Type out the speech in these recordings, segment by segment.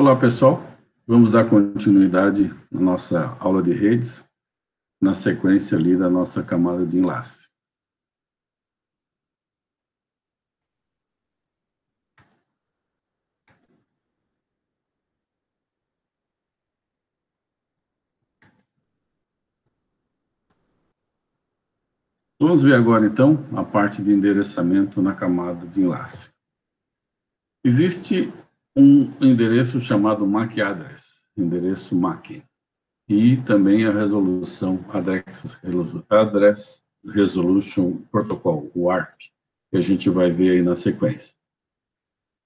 Olá, pessoal. Vamos dar continuidade na nossa aula de redes, na sequência ali da nossa camada de enlace. Vamos ver agora, então, a parte de endereçamento na camada de enlace. Existe um endereço chamado MAC address, endereço MAC, e também a resolução Address Resolution Protocol, o ARP, que a gente vai ver aí na sequência.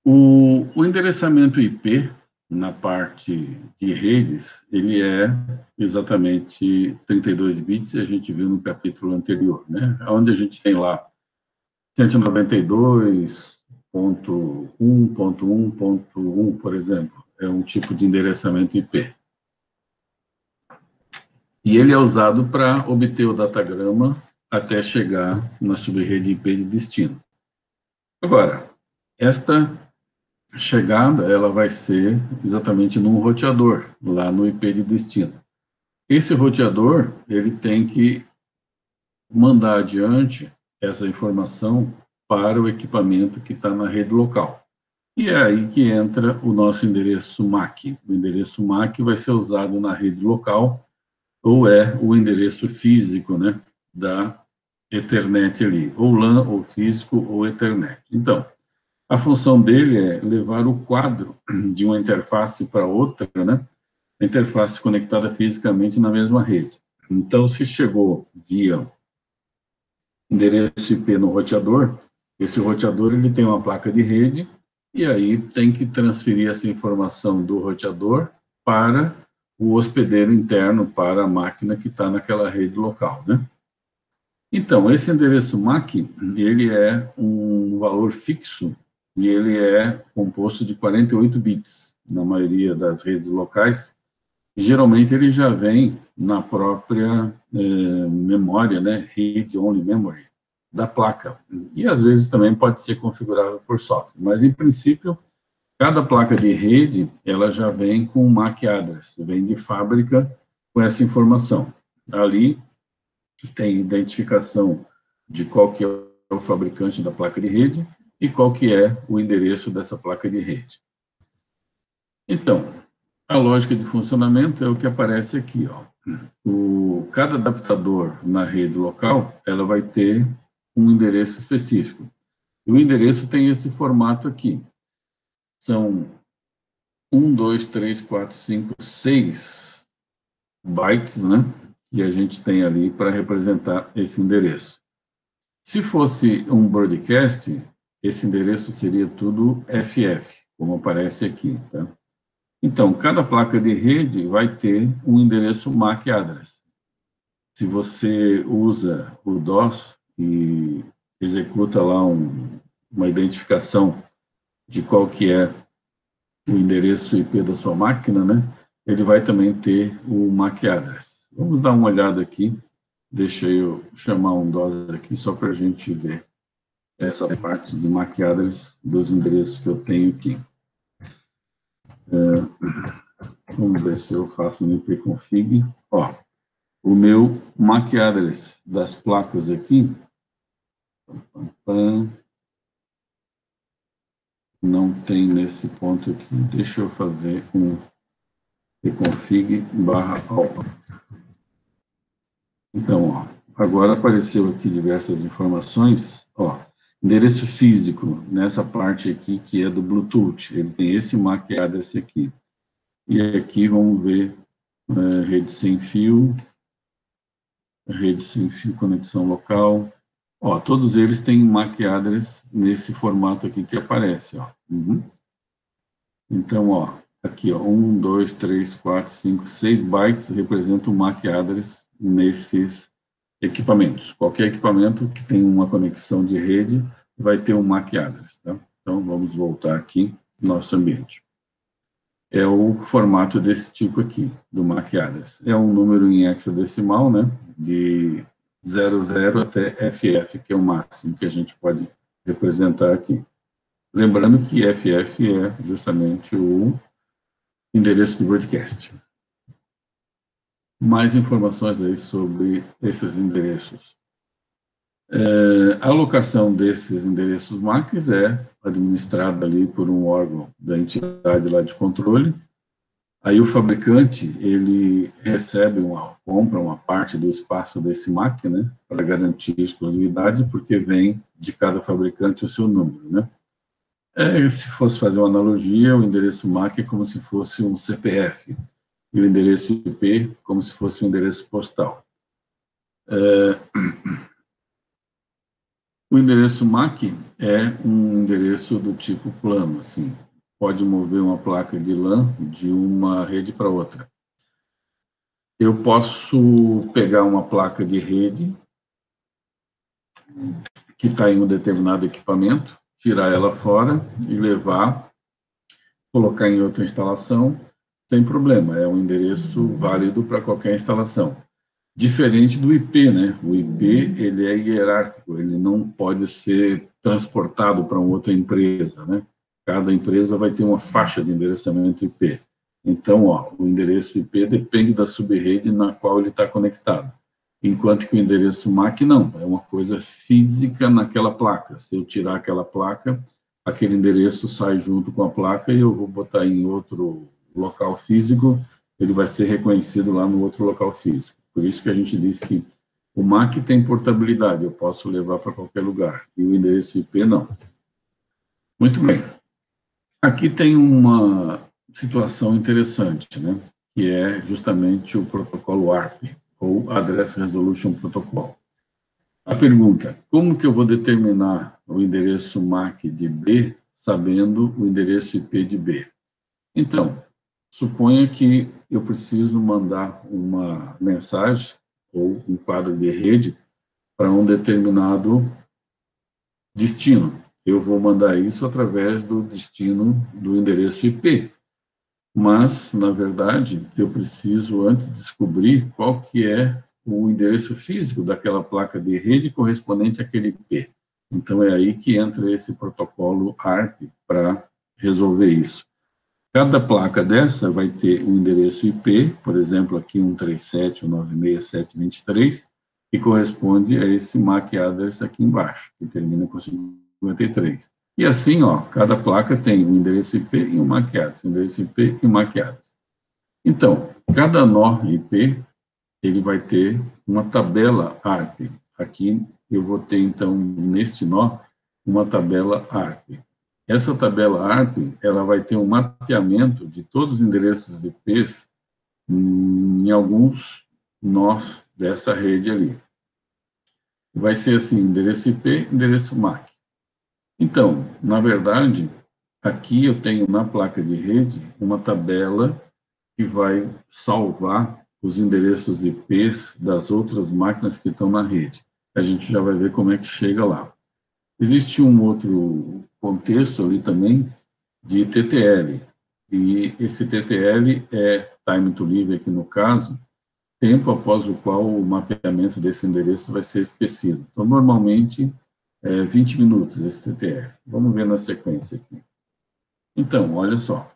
O endereçamento IP, na parte de redes, ele é exatamente 32 bits, a gente viu no capítulo anterior, né? Onde a gente tem lá 192.1.1.1, por exemplo, é um tipo de endereçamento IP. E ele é usado para obter o datagrama até chegar na subrede IP de destino. Agora, esta chegada, ela vai ser exatamente num roteador, lá no IP de destino. Esse roteador, ele tem que mandar adiante essa informação para o equipamento que está na rede local. E é aí que entra o nosso endereço MAC. O endereço MAC vai ser usado na rede local, ou é o endereço físico, né, da Ethernet ali, ou LAN, ou físico, ou Ethernet. Então, a função dele é levar o quadro de uma interface para outra, né? A interface conectada fisicamente na mesma rede. Então, se chegou via endereço IP no roteador, esse roteador ele tem uma placa de rede e aí tem que transferir essa informação do roteador para o hospedeiro interno, para a máquina que está naquela rede local, né? Então, esse endereço MAC, ele é um valor fixo e ele é composto de 48 bits, na maioria das redes locais. Geralmente, ele já vem na própria memória, né, read-only memory, da placa. E, às vezes, também pode ser configurável por software. Mas, em princípio, cada placa de rede, ela já vem com MAC address, vem de fábrica com essa informação. Ali, tem identificação de qual que é o fabricante da placa de rede e qual que é o endereço dessa placa de rede. Então, a lógica de funcionamento é o que aparece aqui, ó. Cada adaptador na rede local, ela vai ter um endereço específico. E o endereço tem esse formato aqui. São 1, 2, 3, 4, 5, 6 bytes, né? Que a gente tem ali para representar esse endereço. Se fosse um broadcast, esse endereço seria tudo FF, como aparece aqui, tá? Então, cada placa de rede vai ter um endereço MAC address. Se você usa o DOS e executa lá uma identificação de qual que é o endereço IP da sua máquina, né? Ele vai também ter o MAC address. Vamos dar uma olhada aqui. Deixa eu chamar um DOS aqui só para a gente ver essa parte de MAC address dos endereços que eu tenho aqui. Vamos ver se eu faço no ipconfig. Ó, o meu MAC address das placas aqui não tem nesse ponto aqui. Deixa eu fazer um ipconfig/all. Então, ó, agora apareceu aqui diversas informações. Ó, endereço físico, nessa parte aqui que é do Bluetooth, ele tem esse MAC address aqui. E aqui vamos ver rede sem fio, conexão local. Ó, todos eles têm MAC address nesse formato aqui que aparece, ó. Então, ó, aqui, ó, 1, 2, 3, 4, 5, 6 bytes representam o MAC address nesses equipamentos. Qualquer equipamento que tem uma conexão de rede vai ter um MAC address, tá? Então, vamos voltar aqui no nosso ambiente. É o formato desse tipo aqui, do MAC address. É um número em hexadecimal, né, de 00 até FF, que é o máximo que a gente pode representar aqui. Lembrando que FF é justamente o endereço de broadcast. Mais informações aí sobre esses endereços. A alocação desses endereços MACs é administrada ali por um órgão da entidade lá de controle. Aí o fabricante, ele compra uma parte do espaço desse MAC, né, para garantir exclusividade, porque vem de cada fabricante o seu número, né. Se fosse fazer uma analogia, o endereço MAC é como se fosse um CPF, e o endereço IP como se fosse um endereço postal. O endereço MAC é um endereço do tipo plano, assim, pode mover uma placa de LAN de uma rede para outra. Eu posso pegar uma placa de rede que está em um determinado equipamento, tirar ela fora e levar, colocar em outra instalação, sem problema, é um endereço válido para qualquer instalação. Diferente do IP, né? O IP, ele é hierárquico, ele não pode ser transportado para outra empresa, né? Cada empresa vai ter uma faixa de endereçamento IP. Então, o endereço IP depende da subrede na qual ele está conectado. Enquanto que o endereço MAC não, é uma coisa física naquela placa. Se eu tirar aquela placa, aquele endereço sai junto com a placa e eu vou botar em outro local físico, ele vai ser reconhecido lá no outro local físico. Por isso que a gente diz que o MAC tem portabilidade, eu posso levar para qualquer lugar, e o endereço IP não. Muito bem. Aqui tem uma situação interessante, né, que é justamente o protocolo ARP, ou Address Resolution Protocol. A pergunta, como que eu vou determinar o endereço MAC de B sabendo o endereço IP de B? Então, suponha que eu preciso mandar uma mensagem ou um quadro de rede para um determinado destino. Eu vou mandar isso através do destino do endereço IP. Mas, na verdade, eu preciso antes descobrir qual que é o endereço físico daquela placa de rede correspondente àquele IP. Então, é aí que entra esse protocolo ARP para resolver isso. Cada placa dessa vai ter um endereço IP, por exemplo, aqui 137.196.723, que corresponde a esse MAC address aqui embaixo, que termina com 53. E assim, cada placa tem um endereço IP e um MAC address, um endereço IP e um MAC address. Então, cada nó IP, ele vai ter uma tabela ARP. Aqui eu vou ter, então, neste nó, uma tabela ARP. Essa tabela ARP, ela vai ter um mapeamento de todos os endereços IPs em alguns nós dessa rede ali. Vai ser assim, endereço IP, endereço MAC. Então, na verdade, aqui eu tenho na placa de rede uma tabela que vai salvar os endereços IPs das outras máquinas que estão na rede. A gente já vai ver como é que chega lá. Existe um outro contexto ali também de TTL, e esse TTL é time to live aqui no caso, tempo após o qual o mapeamento desse endereço vai ser esquecido. Então, normalmente, 20 minutos esse TTL. Vamos ver na sequência aqui. Então, olha só.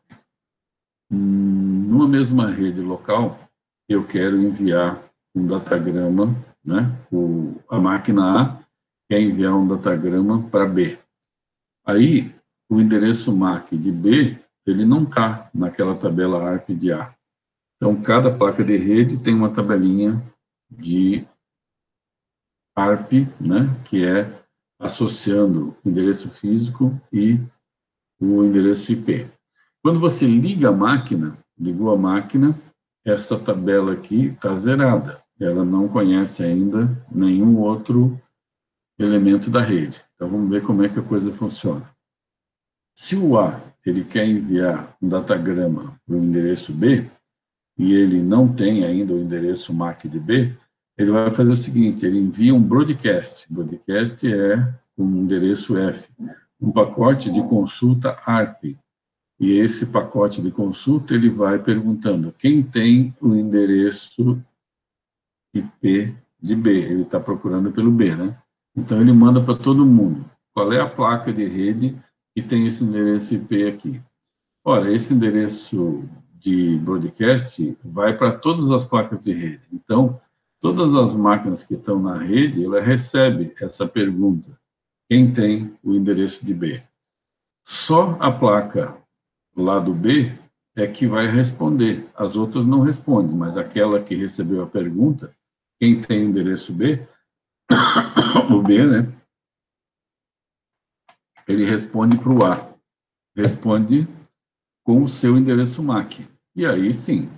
Numa mesma rede local, eu quero enviar um datagrama, né? A máquina A quer enviar um datagrama para B. Aí, o endereço MAC de B, ele não está naquela tabela ARP de A. Então, cada placa de rede tem uma tabelinha de ARP, né, que é associando o endereço físico e o endereço IP. Quando você liga a máquina, ligou a máquina, essa tabela aqui está zerada. Ela não conhece ainda nenhum outro elemento da rede. Então, vamos ver como é que a coisa funciona. Se o A ele quer enviar um datagrama para o endereço B, e ele não tem ainda o endereço MAC de B, ele vai fazer o seguinte, ele envia um broadcast. Broadcast é um endereço F, um pacote de consulta ARP. E esse pacote de consulta, ele vai perguntando quem tem o endereço IP de B. Ele está procurando pelo B, né? Então, ele manda para todo mundo. Qual é a placa de rede que tem esse endereço IP aqui? Ora, esse endereço de broadcast vai para todas as placas de rede. Então, todas as máquinas que estão na rede, ela recebe essa pergunta: quem tem o endereço de B? Só a placa lá do B é que vai responder. As outras não respondem, mas aquela que recebeu a pergunta, quem tem o endereço B, o B, né? Ele responde para o A. Responde com o seu endereço MAC. E aí sim,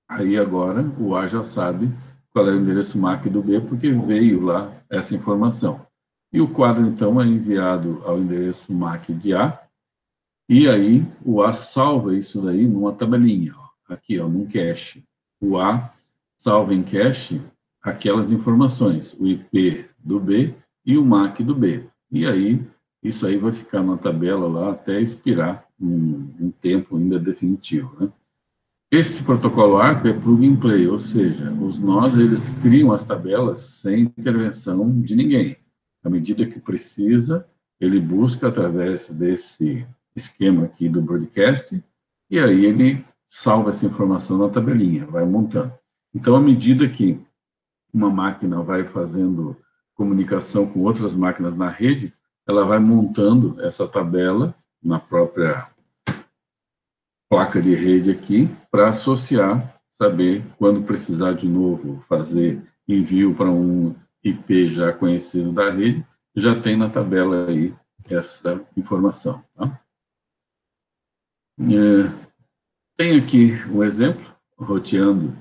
aí agora o A já sabe qual é o endereço MAC do B, porque veio lá essa informação. E o quadro, então, é enviado ao endereço MAC de A, e aí o A salva isso daí numa tabelinha, ó, aqui, ó, num cache. O A salva em cache aquelas informações, o IP do B e o MAC do B. E aí, isso aí vai ficar na tabela lá até expirar um tempo ainda definitivo, né? Esse protocolo ARP é plug and play, ou seja, os nós, eles criam as tabelas sem intervenção de ninguém. À medida que precisa, ele busca através desse esquema aqui do broadcast, e aí ele salva essa informação na tabelinha, vai montando. Então, à medida que uma máquina vai fazendo comunicação com outras máquinas na rede, ela vai montando essa tabela na própria placa de rede aqui, para associar, saber quando precisar de novo fazer envio para um IP já conhecido da rede, já tem na tabela aí essa informação. Tá? Tem aqui um exemplo, roteando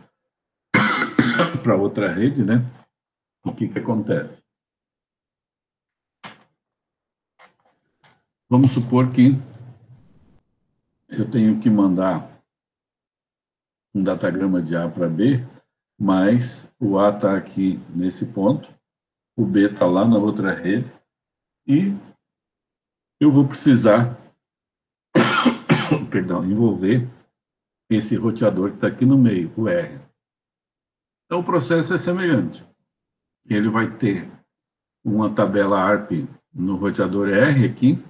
para outra rede, né? O que acontece? Vamos supor que eu tenho que mandar um datagrama de A para B, mas o A está aqui nesse ponto, o B está lá na outra rede, e eu vou precisar, perdão, envolver esse roteador que está aqui no meio, o R. Então, o processo é semelhante. Ele vai ter uma tabela ARP no roteador R aqui,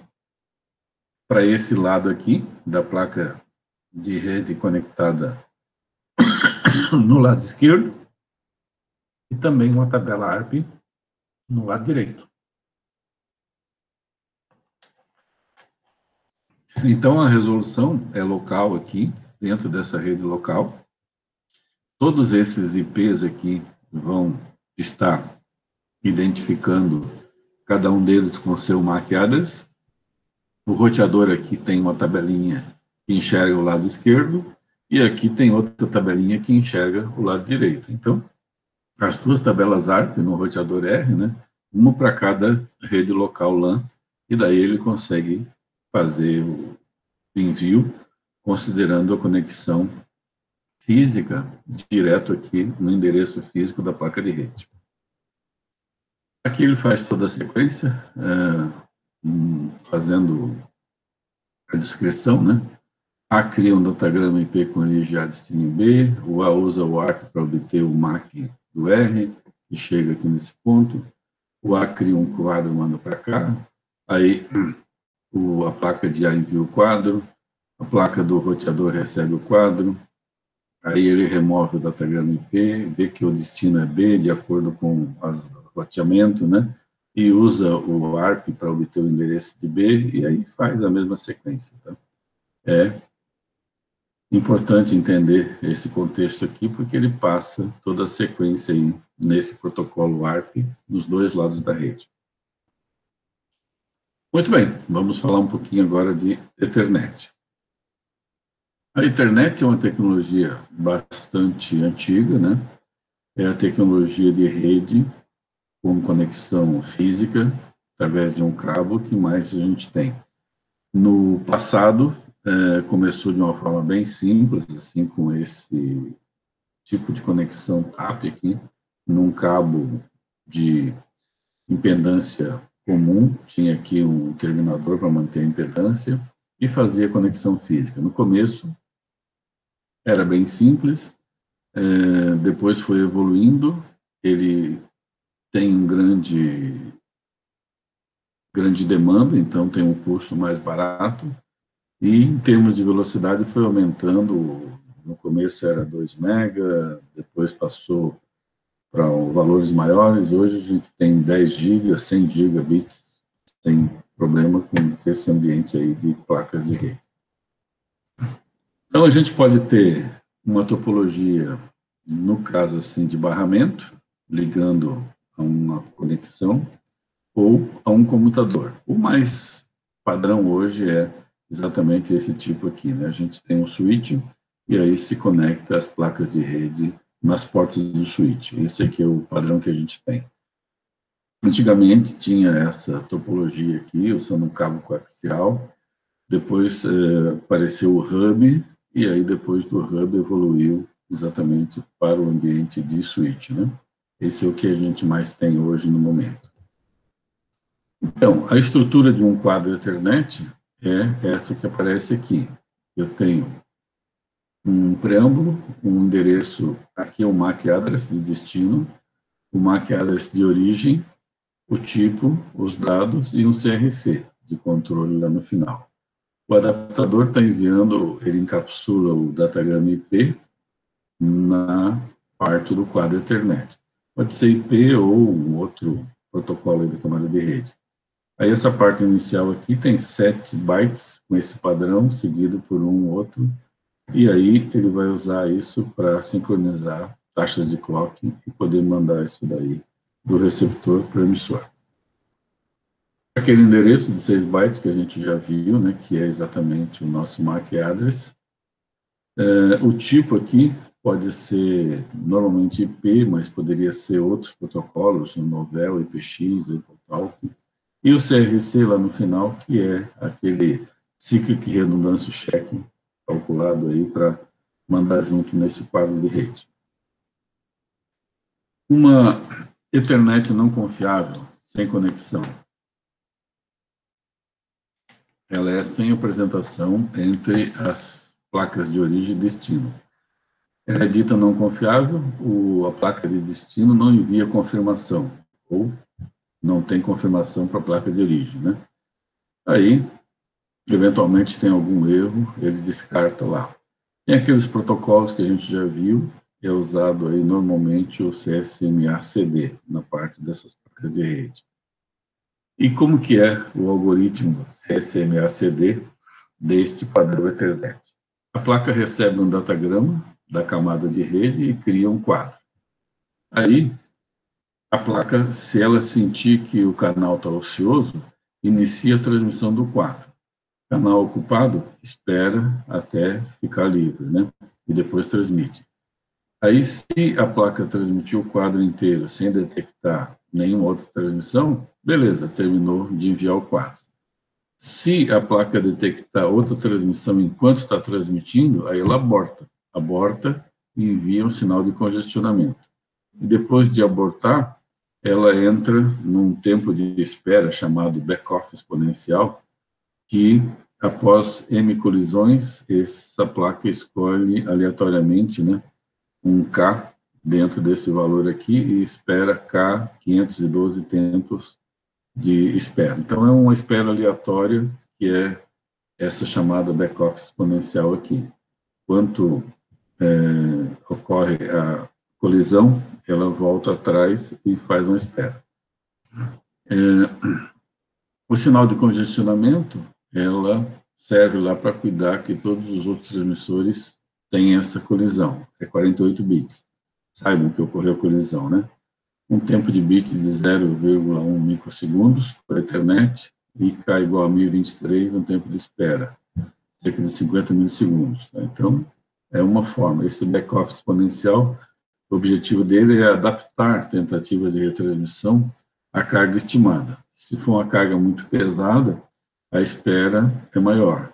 para esse lado aqui, da placa de rede conectada no lado esquerdo, e também uma tabela ARP no lado direito. Então, a resolução é local aqui, dentro dessa rede local. Todos esses IPs aqui vão estar identificando cada um deles com seu MAC address. O roteador aqui tem uma tabelinha que enxerga o lado esquerdo, e aqui tem outra tabelinha que enxerga o lado direito. Então, as duas tabelas ARP no roteador R, né, uma para cada rede local LAN, e daí ele consegue fazer o envio, considerando a conexão física direto aqui no endereço físico da placa de rede. Aqui ele faz toda a sequência, fazendo a descrição, né? A cria um datagrama IP com origem A destino B, o A usa o ARP para obter o MAC do R, que chega aqui nesse ponto, o A cria um quadro, manda para cá, aí a placa de A envia o quadro, a placa do roteador recebe o quadro, aí ele remove o datagrama IP, vê que o destino é B, de acordo com o roteamento, né? E usa o ARP para obter o endereço de B, e aí faz a mesma sequência. Tá? É importante entender esse contexto aqui, porque ele passa toda a sequência aí nesse protocolo ARP nos dois lados da rede. Muito bem, vamos falar um pouquinho agora de Ethernet. A Ethernet é uma tecnologia bastante antiga, né? É a tecnologia de rede com conexão física através de um cabo que mais a gente tem. No passado, começou de uma forma bem simples, assim, com esse tipo de conexão TAP aqui, num cabo de impedância comum, tinha aqui um terminador para manter a impedância e fazia conexão física. No começo, era bem simples, depois foi evoluindo, ele tem um grande demanda, então tem um custo mais barato, e em termos de velocidade foi aumentando no começo era 2 mega, depois passou para valores maiores, hoje a gente tem 10 GB, 100 gigabits, sem problema com esse ambiente aí de placas de rede. Então, a gente pode ter uma topologia, no caso assim, de barramento, ligando a uma conexão, ou a um computador. O mais padrão hoje é exatamente esse tipo aqui, né? A gente tem um switch e aí se conecta as placas de rede nas portas do switch. Esse aqui é o padrão que a gente tem. Antigamente tinha essa topologia aqui, usando um cabo coaxial, depois apareceu o hub, e aí depois do hub evoluiu exatamente para o ambiente de switch, né? Esse é o que a gente mais tem hoje no momento. Então, a estrutura de um quadro Ethernet é essa que aparece aqui. Eu tenho um preâmbulo, um endereço, aqui é o MAC address de destino, o MAC address de origem, o tipo, os dados e um CRC de controle lá no final. O adaptador está enviando, ele encapsula o datagrama IP na parte do quadro Ethernet. Pode ser IP ou um outro protocolo da camada de rede. Aí essa parte inicial aqui tem 7 bytes com esse padrão, seguido por um outro, e aí ele vai usar isso para sincronizar taxas de clock e poder mandar isso daí do receptor para o emissor. Aquele endereço de 6 bytes que a gente já viu, né, que é exatamente o nosso MAC address. O tipo aqui pode ser normalmente IP, mas poderia ser outros protocolos, o Novell, IPX, IPtalk. E o CRC lá no final, que é aquele Cyclic Redundância Checking calculado aí para mandar junto nesse quadro de rede. Uma Ethernet não confiável, sem conexão, ela é sem apresentação entre as placas de origem e destino. Ela é dita não confiável, a placa de destino não envia confirmação, ou não tem confirmação para a placa de origem, né? Aí, eventualmente tem algum erro, ele descarta lá. Tem aqueles protocolos que a gente já viu, é usado aí normalmente o CSMA-CD, na parte dessas placas de rede. E como que é o algoritmo CSMA-CD deste padrão Ethernet? A placa recebe um datagrama da camada de rede e cria um quadro. Aí, a placa, se ela sentir que o canal está ocioso, inicia a transmissão do quadro. Canal ocupado, espera até ficar livre, né? E depois transmite. Aí, se a placa transmitiu o quadro inteiro sem detectar nenhuma outra transmissão, beleza, terminou de enviar o quadro. Se a placa detectar outra transmissão enquanto está transmitindo, aí ela aborta e envia um sinal de congestionamento. E depois de abortar, ela entra num tempo de espera chamado back-off exponencial, que após M colisões, essa placa escolhe aleatoriamente, né, um K dentro desse valor aqui e espera K 512 tempos de espera. Então, é uma espera aleatória, que é essa chamada back-off exponencial aqui. Quanto ocorre a colisão, ela volta atrás e faz uma espera. O sinal de congestionamento, ela serve lá para cuidar que todos os outros transmissores têm essa colisão. É 48 bits. Saibam que ocorreu a colisão, né? Um tempo de bits de 0,1 microsegundos para a Ethernet e K igual a 1023, um tempo de espera, cerca de 50 milissegundos. Tá? Então, é uma forma. Esse back-off exponencial, o objetivo dele é adaptar tentativas de retransmissão à carga estimada. Se for uma carga muito pesada, a espera é maior.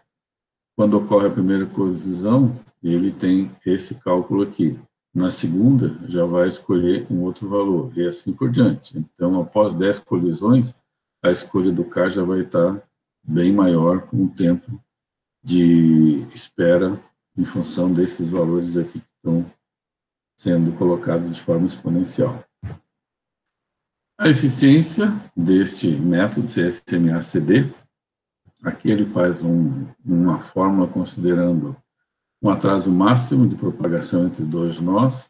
Quando ocorre a primeira colisão, ele tem esse cálculo aqui. Na segunda, já vai escolher um outro valor, e assim por diante. Então, após 10 colisões, a escolha do K já vai estar bem maior, com o tempo de espera em função desses valores aqui que estão sendo colocados de forma exponencial. A eficiência deste método CSMA-CD, aqui ele faz uma fórmula considerando Um atraso máximo de propagação entre dois nós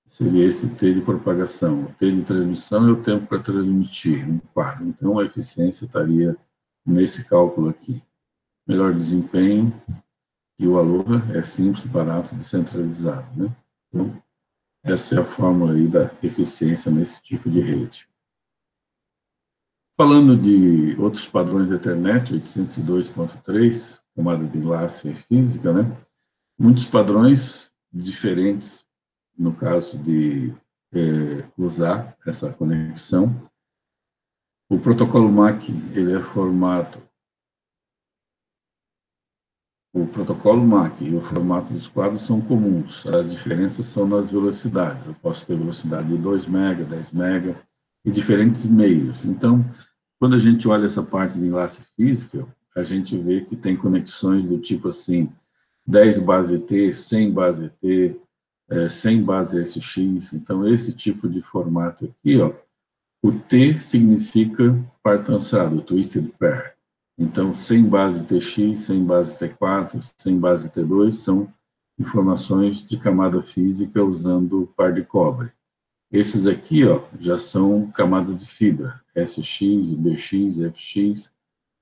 seria esse T de propagação. O T de transmissão é o tempo para transmitir, um quadro. Então, a eficiência estaria nesse cálculo aqui. Melhor desempenho, e o Aloha é simples, barato, descentralizado, né? Então, essa é a fórmula aí da eficiência nesse tipo de rede. Falando de outros padrões Ethernet, 802.3, camada de enlace física, né? Muitos padrões diferentes, no caso de usar essa conexão. O protocolo MAC, ele é formado. O protocolo MAC e o formato dos quadros são comuns, as diferenças são nas velocidades. Eu posso ter velocidade de 2 MB, 10 MB, e diferentes meios. Então, quando a gente olha essa parte de enlace física, a gente vê que tem conexões do tipo assim, 10 base T, 100 base T, 100 base SX. Então, esse tipo de formato aqui, ó, o T significa par trançado, twisted pair. Então, 100 base TX, 100 base T4, 100 base T2 são informações de camada física usando par de cobre. Esses aqui, ó, já são camadas de fibra, SX, BX, FX.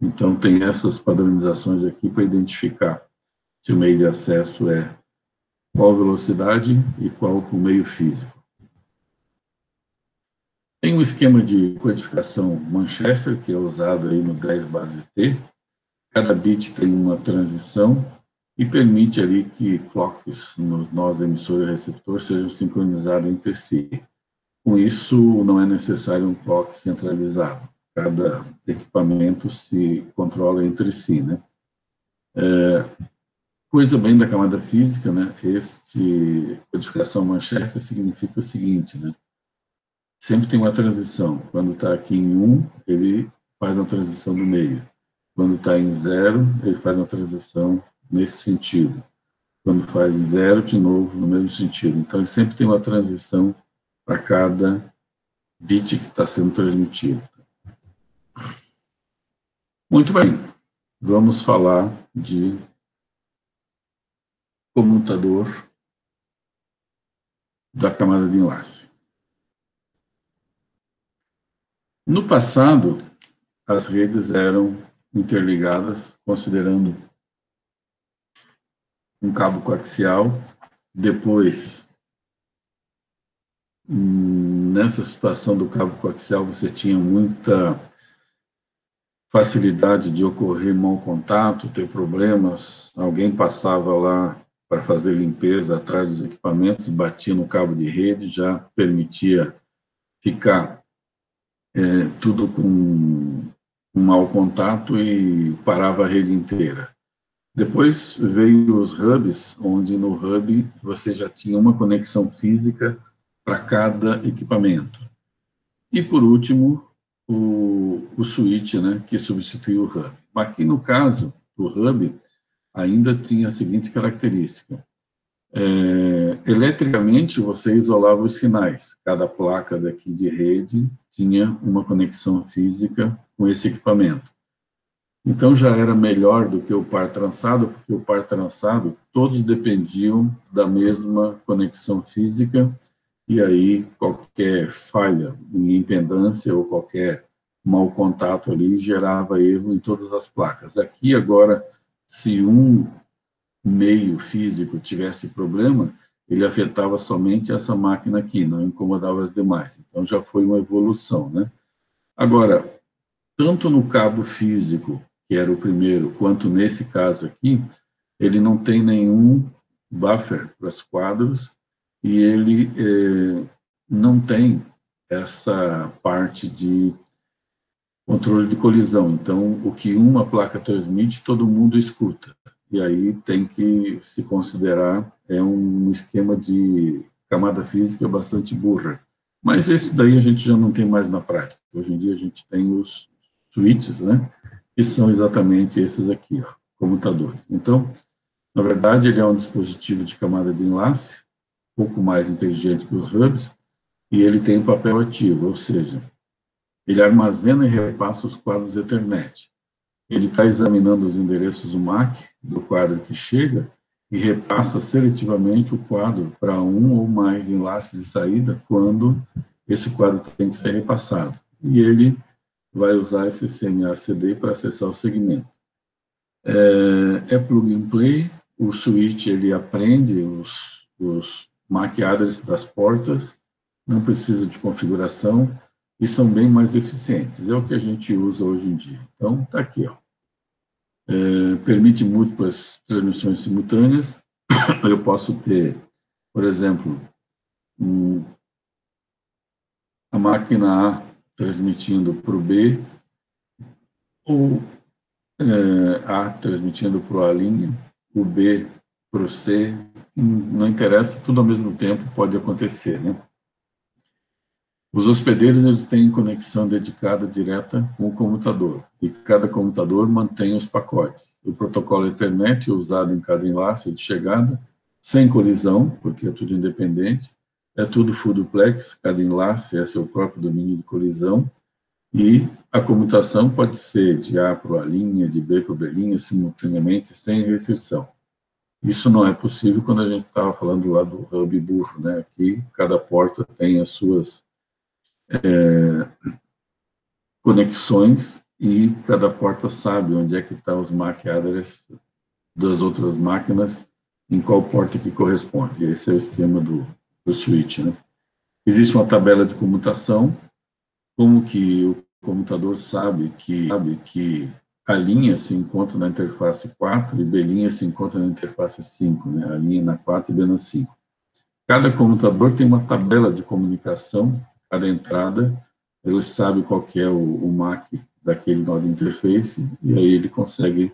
Então, tem essas padronizações aqui para identificar se o meio de acesso é qual velocidade e qual o meio físico. Tem um esquema de codificação Manchester, que é usado aí no 10 base T. Cada bit tem uma transição e permite ali que clocks nos nós emissor e receptor sejam sincronizados entre si. Com isso, não é necessário um clock centralizado. Cada equipamento se controla entre si, né? Coisa bem da camada física, né? Codificação Manchester significa o seguinte, né? Sempre tem uma transição. Quando está aqui em 1, ele faz uma transição no meio. Quando está em 0, ele faz uma transição nesse sentido. Quando faz em 0, de novo, no mesmo sentido. Então, ele sempre tem uma transição para cada bit que está sendo transmitido. Muito bem. Vamos falar de comutador da camada de enlace. No passado, as redes eram interligadas, considerando um cabo coaxial. Depois, nessa situação do cabo coaxial, você tinha muita facilidade de ocorrer mau contato, ter problemas. Alguém passava lá para fazer limpeza atrás dos equipamentos, batia no cabo de rede, já permitia ficar tudo com um mau contato e parava a rede inteira. Depois veio os hubs, onde no hub você já tinha uma conexão física para cada equipamento. E, por último, o switch, né, que substituiu o hub. Aqui, no caso, o hub ainda tinha a seguinte característica. Eletricamente, você isolava os sinais. Cada placa daqui de rede tinha uma conexão física com esse equipamento. Então, já era melhor do que o par trançado, porque o par trançado, todos dependiam da mesma conexão física, e aí qualquer falha em impedância ou qualquer mau contato ali gerava erro em todas as placas. Aqui, agora, se um meio físico tivesse problema, ele afetava somente essa máquina aqui, não incomodava as demais. Então, já foi uma evolução, né? Agora, tanto no cabo físico, que era o primeiro, quanto nesse caso aqui, ele não tem nenhum buffer para os quadros e ele não tem essa parte de controle de colisão. Então, o que uma placa transmite, todo mundo escuta. E aí tem que se considerar um esquema de camada física bastante burra. Mas esse daí a gente já não tem mais na prática. Hoje em dia a gente tem os switches, né? Que são exatamente esses aqui, ó, comutadores. Então, na verdade, ele é um dispositivo de camada de enlace, um pouco mais inteligente que os hubs, e ele tem um papel ativo, ou seja, ele armazena e repassa os quadros Ethernet. Ele está examinando os endereços do MAC, do quadro que chega, e repassa seletivamente o quadro para um ou mais enlaces de saída quando esse quadro tem que ser repassado. E ele vai usar esse CMA/CD para acessar o segmento. É plug and play, o switch ele aprende os MAC address das portas, não precisa de configuração e são bem mais eficientes. É o que a gente usa hoje em dia. Então, está aqui, ó. Permite múltiplas transmissões simultâneas. Eu posso ter, por exemplo, a máquina A transmitindo para o B, ou A transmitindo para o A', o B para o C, não interessa, tudo ao mesmo tempo pode acontecer, né? Os hospedeiros eles têm conexão dedicada direta com o comutador, e cada comutador mantém os pacotes. O protocolo Ethernet é usado em cada enlace de chegada, sem colisão, porque é tudo independente, é tudo full duplex, cada enlace é seu próprio domínio de colisão, e a comutação pode ser de A para A', de B para B', simultaneamente, sem restrição. Isso não é possível quando a gente estava falando lá do hub burro, né? Aqui, cada porta tem as suas conexões e cada porta sabe onde é que estão os MAC address das outras máquinas, em qual porta que corresponde. Esse é o esquema do switch, né? Existe uma tabela de comutação, como que o computador sabe que a linha se encontra na interface 4 e B' se encontra na interface 5, né? A linha na 4 e B na 5. Cada computador tem uma tabela de comunicação, cada entrada, ele sabe qual que é o MAC daquele nó de interface, e aí ele consegue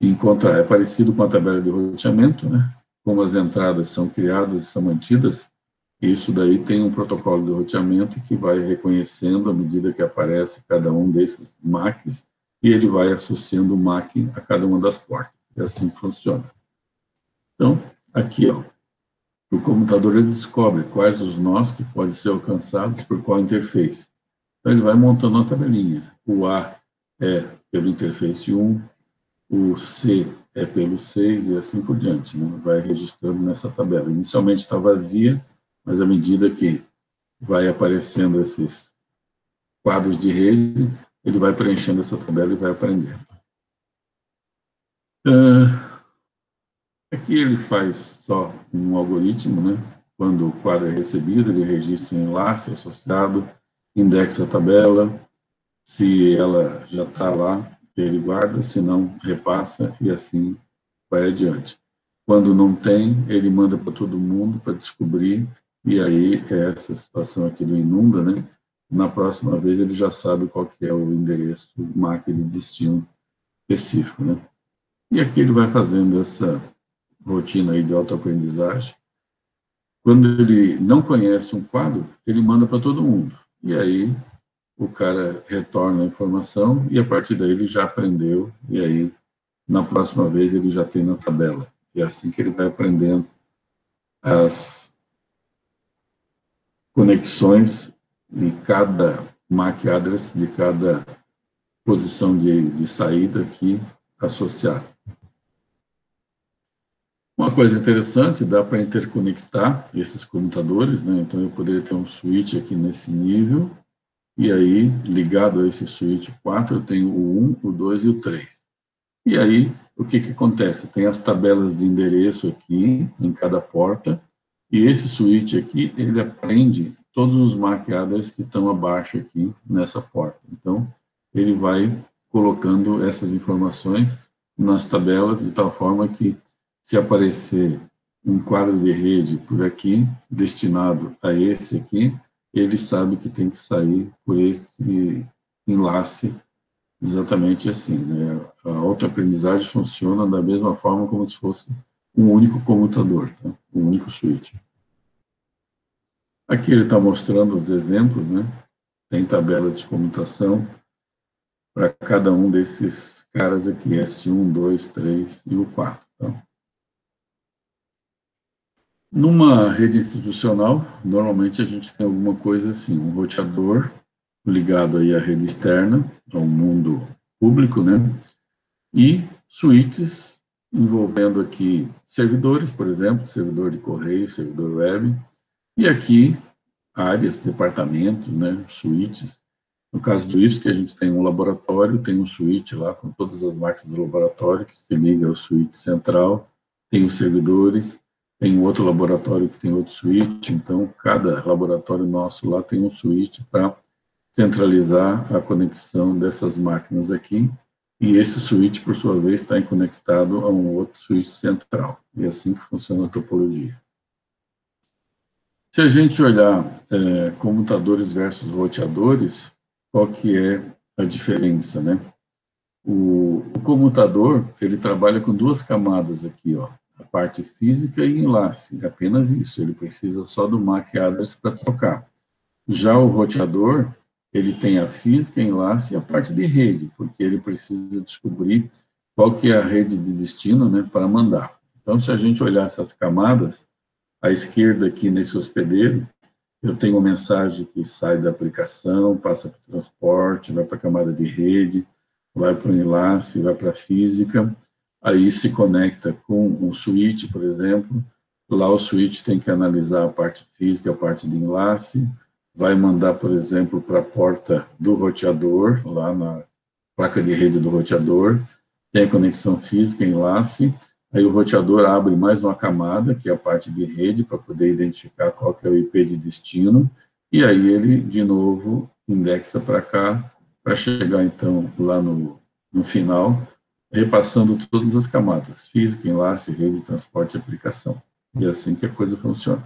encontrar. É parecido com a tabela de roteamento, né? Como as entradas são criadas e são mantidas, isso daí tem um protocolo de roteamento que vai reconhecendo à medida que aparece cada um desses MACs, e ele vai associando o MAC a cada uma das portas. É assim que funciona. Então, aqui, ó, o computador ele descobre quais os nós que podem ser alcançados por qual interface. Então, ele vai montando uma tabelinha. O A é pelo interface 1, o C é pelo 6 e assim por diante, né? Vai registrando nessa tabela. Inicialmente está vazia, mas à medida que vai aparecendo esses quadros de rede, ele vai preenchendo essa tabela e vai aprendendo. Aqui ele faz só um algoritmo, né? Quando o quadro é recebido, ele registra um enlace associado, indexa a tabela, se ela já está lá, ele guarda, se não, repassa e assim vai adiante. Quando não tem, ele manda para todo mundo para descobrir, e aí é essa situação aqui do inunda, né? Na próxima vez ele já sabe qual que é o endereço MAC de destino específico, né? E aqui ele vai fazendo essa rotina aí de autoaprendizagem. Quando ele não conhece um quadro, ele manda para todo mundo. E aí o cara retorna a informação e a partir daí ele já aprendeu e aí na próxima vez ele já tem na tabela. E é assim que ele vai aprendendo as conexões de cada MAC address, de cada posição de saída aqui associada. Uma coisa interessante, dá para interconectar esses computadores, né? Então eu poderia ter um switch aqui nesse nível, e aí, ligado a esse switch 4, eu tenho o 1, o 2 e o 3. E aí, o que acontece? Tem as tabelas de endereço aqui, em cada porta, e esse switch aqui, ele aprende todos os MAC address que estão abaixo aqui nessa porta. Então, ele vai colocando essas informações nas tabelas de tal forma que, se aparecer um quadro de rede por aqui, destinado a esse aqui, ele sabe que tem que sair por esse enlace exatamente assim, né? A autoaprendizagem funciona da mesma forma como se fosse um único comutador, tá? Um único switch. Aqui ele está mostrando os exemplos, né? Tem tabela de comutação para cada um desses caras aqui, S1, 2, 3 e o 4. Tá? Numa rede institucional, normalmente a gente tem alguma coisa assim, um roteador ligado aí à rede externa, ao mundo público, né? E switches envolvendo aqui servidores, por exemplo, servidor de correio, servidor web, e aqui áreas, departamentos, né, suítes. No caso do IFSC, que a gente tem um laboratório, tem um suíte lá com todas as máquinas do laboratório, que se liga ao suíte central, tem os servidores, tem outro laboratório que tem outro suíte, então cada laboratório nosso lá tem um suíte para centralizar a conexão dessas máquinas aqui, e esse switch, por sua vez, está conectado a um outro switch central. E é assim que funciona a topologia. Se a gente olhar comutadores versus roteadores, qual que é a diferença, né? O comutador, ele trabalha com duas camadas aqui, ó, a parte física e enlace, apenas isso, ele precisa só do MAC address para trocar. Já o roteador, ele tem a física, enlace e a parte de rede, porque ele precisa descobrir qual que é a rede de destino, né, para mandar. Então, se a gente olhar essas camadas, à esquerda aqui nesse hospedeiro, eu tenho uma mensagem que sai da aplicação, passa para o transporte, vai para a camada de rede, vai para o enlace, vai para a física, aí se conecta com um switch, por exemplo, lá o switch tem que analisar a parte física, a parte de enlace, vai mandar, por exemplo, para a porta do roteador, lá na placa de rede do roteador, tem a conexão física, enlace, aí o roteador abre mais uma camada, que é a parte de rede, para poder identificar qual que é o IP de destino, e aí ele, de novo, indexa para cá, para chegar, então, lá no final, repassando todas as camadas, física, enlace, rede, transporte e aplicação. E é assim que a coisa funciona.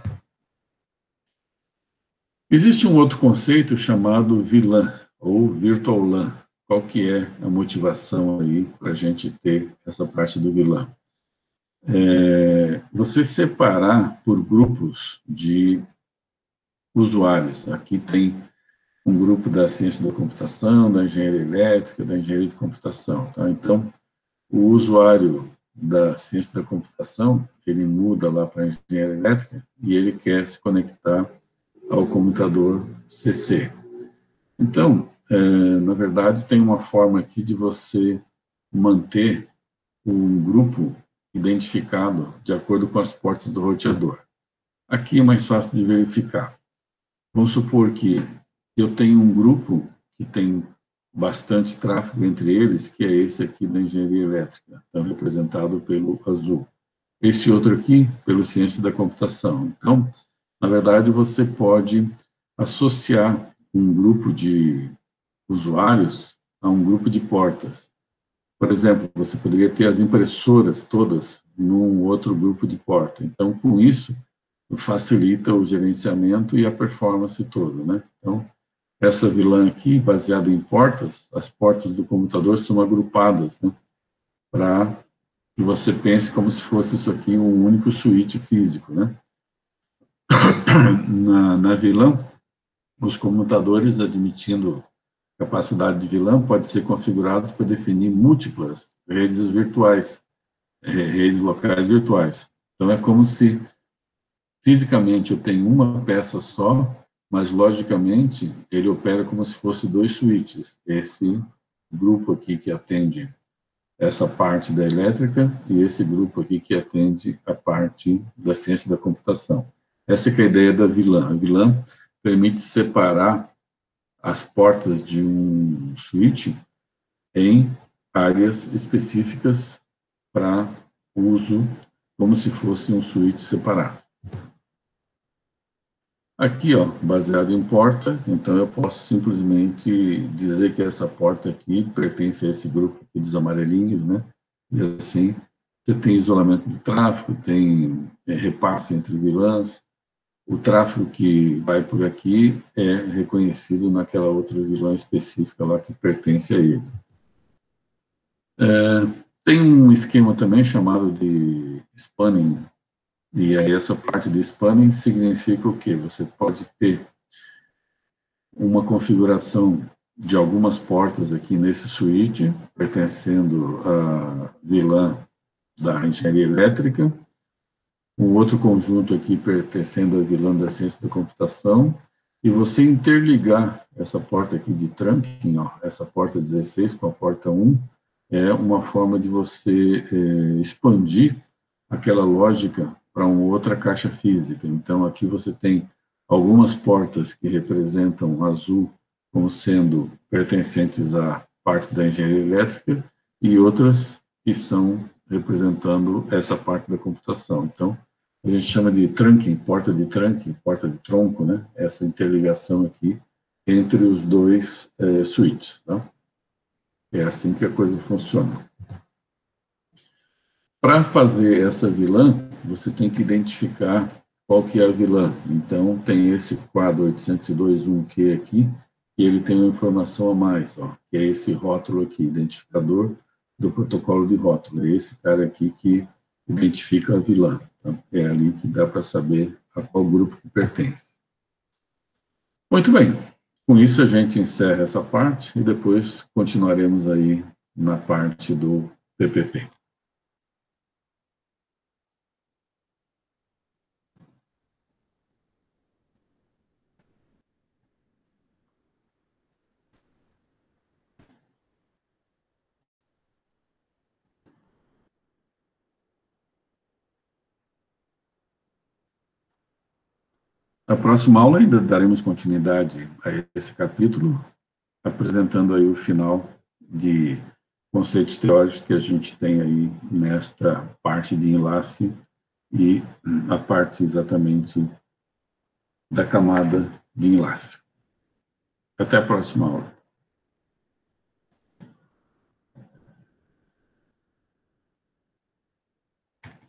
Existe um outro conceito chamado VLAN, ou Virtual LAN. Qual que é a motivação aí para a gente ter essa parte do VLAN? Você separar por grupos de usuários. Aqui tem um grupo da ciência da computação, da engenharia elétrica, da engenharia de computação. Tá? Então, o usuário da ciência da computação, ele muda lá para a engenharia elétrica e ele quer se conectar ao computador CC. Então, na verdade, tem uma forma aqui de você manter um grupo identificado de acordo com as portas do roteador. Aqui é mais fácil de verificar. Vamos supor que eu tenho um grupo que tem bastante tráfego entre eles, que é esse aqui da engenharia elétrica, então representado pelo azul. Esse outro aqui, pelo ciência da computação. Então, na verdade, você pode associar um grupo de usuários a um grupo de portas. Por exemplo, você poderia ter as impressoras todas num outro grupo de porta. Então, com isso, facilita o gerenciamento e a performance toda, né? Então, essa VLAN aqui, baseada em portas, as portas do computador são agrupadas, né? Para que você pense como se fosse isso aqui um único switch físico, né? Na VLAN, os computadores admitindo capacidade de VLAN pode ser configurados para definir múltiplas redes virtuais, redes locais virtuais. Então, é como se fisicamente eu tenho uma peça só, mas logicamente ele opera como se fosse dois switches. Esse grupo aqui que atende essa parte da elétrica e esse grupo aqui que atende a parte da ciência da computação. Essa é a ideia da VLAN. A VLAN permite separar as portas de um switch em áreas específicas para uso como se fosse um switch separado. Aqui, ó, baseado em porta, então eu posso simplesmente dizer que essa porta aqui pertence a esse grupo aqui dos amarelinhos, né? E assim, você tem isolamento de tráfego, tem repasse entre VLANs, o tráfego que vai por aqui é reconhecido naquela outra VLAN específica lá que pertence a ele. Tem um esquema também chamado de spanning, e aí essa parte de spanning significa o quê? Você pode ter uma configuração de algumas portas aqui nesse switch, pertencendo à VLAN da engenharia elétrica, um outro conjunto aqui pertencendo à VLAN da ciência da computação, e você interligar essa porta aqui de trunking, ó, essa porta 16 com a porta 1, é uma forma de você expandir aquela lógica para uma outra caixa física. Então, aqui você tem algumas portas que representam azul como sendo pertencentes à parte da engenharia elétrica e outras que são representando essa parte da computação. Então, a gente chama de trunking, porta de tronco, né? Essa interligação aqui entre os dois switches. Tá? É assim que a coisa funciona. Para fazer essa vilã, você tem que identificar qual que é a vilã. Então, tem esse quadro 802.1Q aqui, e ele tem uma informação a mais, ó, que é esse rótulo aqui, identificador do protocolo de rótulo. É esse cara aqui que identifica a vilã. Tá? É ali que dá para saber a qual grupo que pertence. Muito bem. Com isso, a gente encerra essa parte e depois continuaremos aí na parte do PPP. Na próxima aula ainda daremos continuidade a esse capítulo, apresentando aí o final de conceitos teóricos que a gente tem aí nesta parte de enlace e a parte exatamente da camada de enlace. Até a próxima aula.